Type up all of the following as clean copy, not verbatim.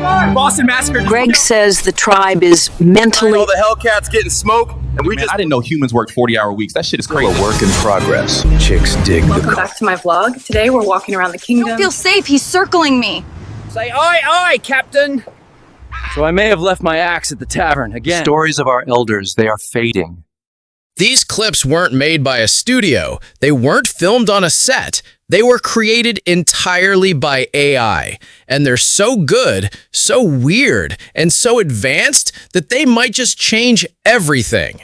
Boston Massacre. Greg says the tribe is mentally... All the Hellcats getting smoke, and I didn't know humans worked 40-hour weeks. That shit is crazy. A work in progress. Chicks dig the Welcome back to my vlog. Today we're walking around the kingdom. I don't feel safe. He's circling me. Say aye, aye, Captain. So I may have left my axe at the tavern again. Stories of our elders, they are fading. These clips weren't made by a studio. They weren't filmed on a set. They were created entirely by AI. And they're so good, so weird, and so advanced that they might just change everything.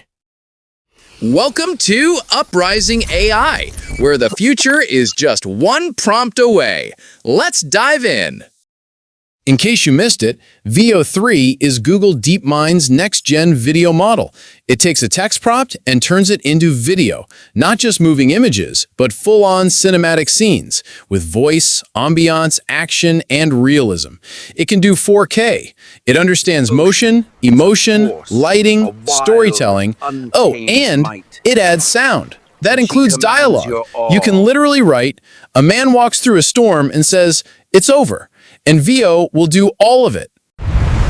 Welcome to Uprising AI, where the future is just one prompt away. Let's dive in. In case you missed it, Veo 3 is Google DeepMind's next-gen video model. It takes a text prompt and turns it into video, not just moving images, but full-on cinematic scenes with voice, ambiance, action, and realism. It can do 4K. It understands motion, emotion, lighting, storytelling. Oh, and it adds sound. That includes dialogue. You can literally write, "A man walks through a storm and says, 'It's over.' And Veo will do all of it.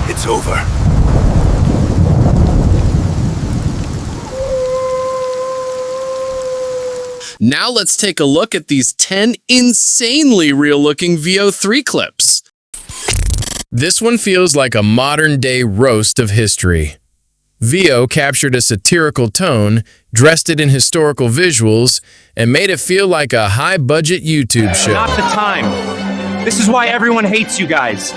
It's over. Now let's take a look at these 10 insanely real-looking Veo 3 clips. This one feels like a modern-day roast of history. Veo captured a satirical tone, dressed it in historical visuals, and made it feel like a high-budget YouTube show. Not the time. This is why everyone hates you guys.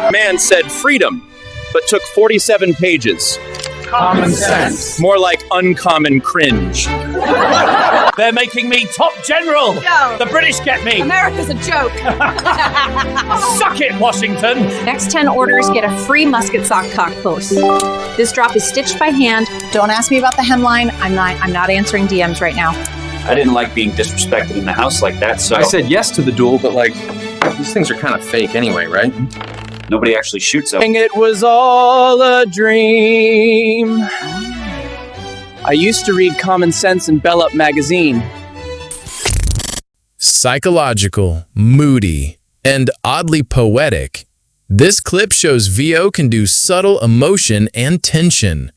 Man said freedom, but took 47 pages. Common sense. More like uncommon cringe. They're making me top general. No. The British get me. America's a joke. Suck it, Washington. Next 10 orders get a free musket sock cock post. This drop is stitched by hand. Don't ask me about the hemline. I'm not answering DMs right now. I didn't like being disrespected in the house like that, so... I said yes to the duel, but like, these things are kind of fake anyway, right? Nobody actually shoots them. It was all a dream. I used to read Common Sense in Bell Up magazine. Psychological, moody, and oddly poetic. This clip shows Veo can do subtle emotion and tension.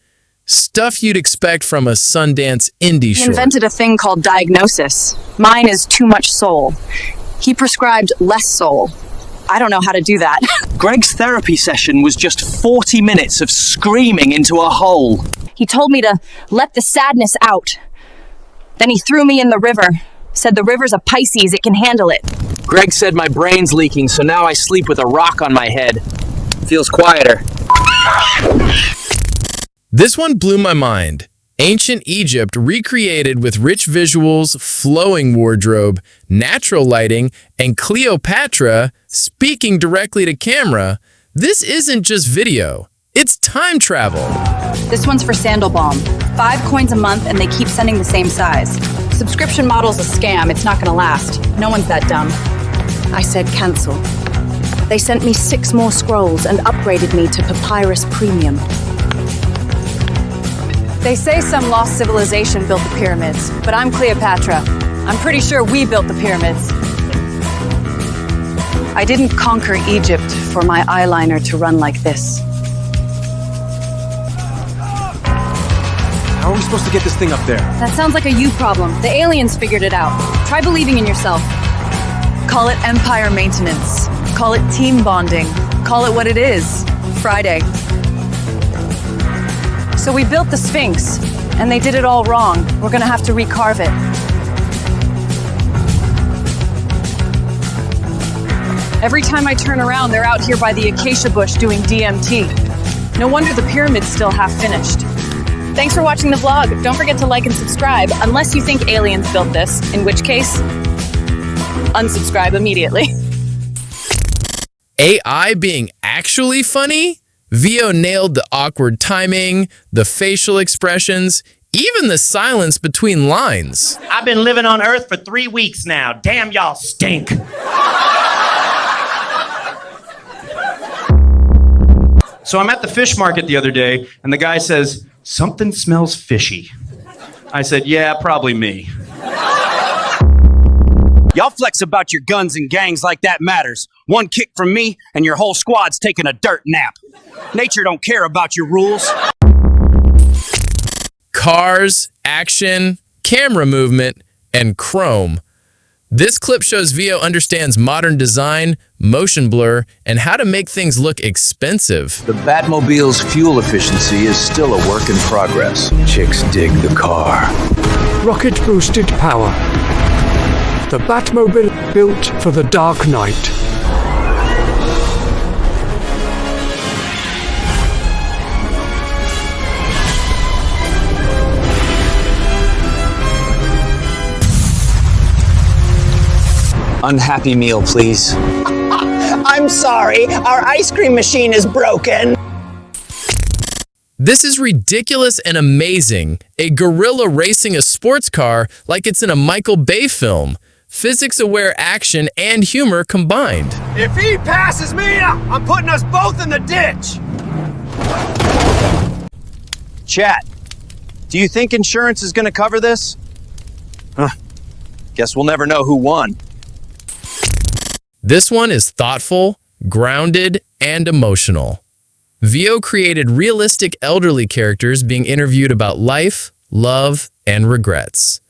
Stuff you'd expect from a Sundance indie He short. invented a thing called diagnosis. Mine is too much soul. He prescribed less soul. I don't know how to do that. Greg's therapy session was just 40 minutes of screaming into a hole. He told me to let the sadness out. Then he threw me in the river. Said the river's a Pisces, it can handle it. Greg said my brain's leaking, so now I sleep with a rock on my head. Feels quieter. This one blew my mind. Ancient Egypt recreated with rich visuals, flowing wardrobe, natural lighting, and Cleopatra speaking directly to camera. This isn't just video, it's time travel. This one's for Sandalbaum. 5 coins a month and they keep sending the same size. Subscription model's a scam, it's not gonna last. No one's that dumb. I said cancel. They sent me 6 more scrolls and upgraded me to Papyrus Premium. They say some lost civilization built the pyramids, but I'm Cleopatra. I'm pretty sure we built the pyramids. I didn't conquer Egypt for my eyeliner to run like this. How are we supposed to get this thing up there? That sounds like a you problem. The aliens figured it out. Try believing in yourself. Call it empire maintenance. Call it team bonding. Call it what it is. Friday. So we built the Sphinx, and they did it all wrong. We're gonna have to recarve it. Every time I turn around, they're out here by the acacia bush doing DMT. No wonder the pyramid's still half finished. Thanks for watching the vlog. Don't forget to like and subscribe, unless you think aliens built this, in which case, unsubscribe immediately. AI being actually funny? Veo nailed the awkward timing, the facial expressions, even the silence between lines. I've been living on Earth for 3 weeks now. Damn, y'all stink. So I'm at the fish market the other day, and the guy says, "Something smells fishy." I said, "Yeah, probably me." Y'all flex about your guns and gangs like that matters. One kick from me and your whole squad's taking a dirt nap. Nature don't care about your rules. Cars, action, camera movement, and chrome. This clip shows Veo understands modern design, motion blur, and how to make things look expensive. The Batmobile's fuel efficiency is still a work in progress. Chicks dig the car. Rocket-boosted power. The Batmobile built for the Dark Knight. Unhappy meal, please. I'm sorry, our ice cream machine is broken. This is ridiculous and amazing. A gorilla racing a sports car like it's in a Michael Bay film. Physics-aware action and humor combined. If he passes me, I'm putting us both in the ditch. Chat, do you think insurance is going to cover this? Guess we'll never know who won. This one is thoughtful, grounded, and emotional. Veo created realistic elderly characters being interviewed about life, love, and regrets.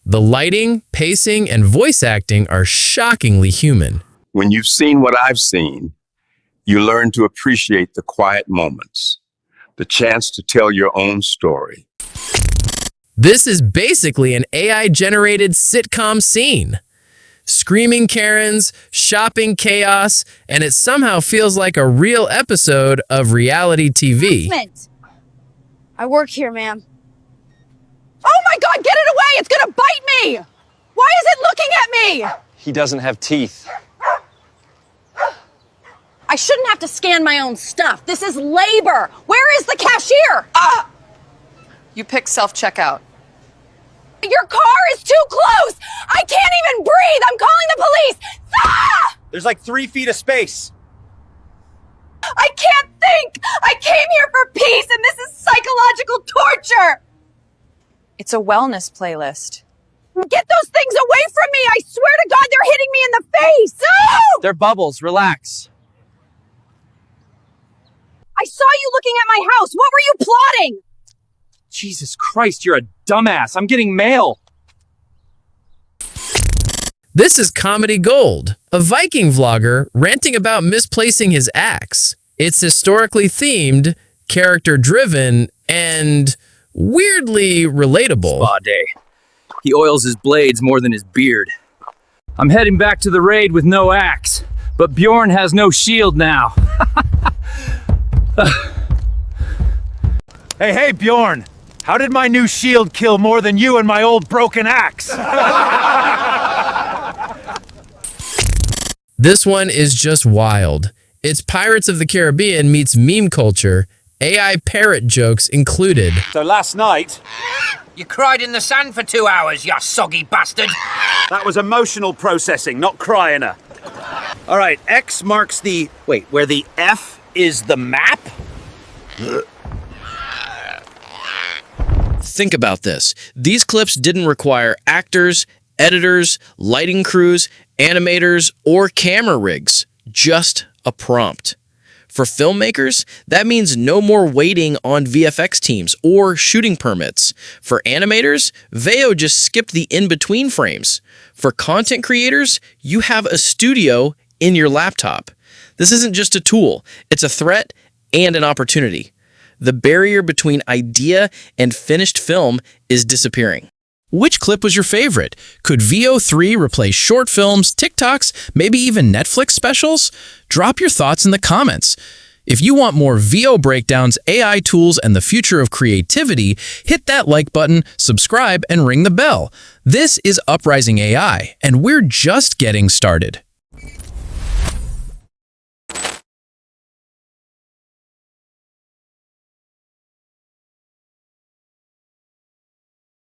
The lighting, pacing, and voice acting are shockingly human. When you've seen what I've seen, you learn to appreciate the quiet moments, the chance to tell your own story. This is basically an AI-generated sitcom scene. Screaming Karens, shopping chaos, and it somehow feels like a real episode of reality TV. I work here, ma'am. Oh my God, get it away! It's gonna bite me! Why is it looking at me? He doesn't have teeth. I shouldn't have to scan my own stuff. This is labor. Where is the cashier? You pick self-checkout. Your car is too close! I can't even breathe! I'm calling the police! Ah! There's like 3 feet of space. I can't think! I came here for peace and this is psychological torture! It's a wellness playlist. Get those things away from me! I swear to God they're hitting me in the face! No! They're bubbles, relax. I saw you looking at my house! What were you plotting? Jesus Christ, you're a dumbass. I'm getting mail. This is comedy gold. A Viking vlogger ranting about misplacing his axe. It's historically themed, character-driven, and weirdly relatable. Spa day. He oils his blades more than his beard. I'm heading back to the raid with no axe, but Bjorn has no shield now. Hey, Bjorn. How did my new shield kill more than you and my old broken axe? This one is just wild. It's Pirates of the Caribbean meets meme culture, AI parrot jokes included. So last night... You cried in the sand for 2 hours, you soggy bastard. That was emotional processing, not crying. All right, X marks the... Wait, where the F is the map? Think about this. These clips didn't require actors, editors, lighting crews, animators, or camera rigs. Just a prompt. For filmmakers, that means no more waiting on VFX teams or shooting permits. For animators, Veo just skipped the in-between frames. For content creators, you have a studio in your laptop. This isn't just a tool, it's a threat and an opportunity. The barrier between idea and finished film is disappearing. Which clip was your favorite? Could Veo 3 replace short films, TikToks, maybe even Netflix specials? Drop your thoughts in the comments. If you want more Veo breakdowns, AI tools, and the future of creativity, hit that like button, subscribe, and ring the bell. This is Uprising AI, and we're just getting started.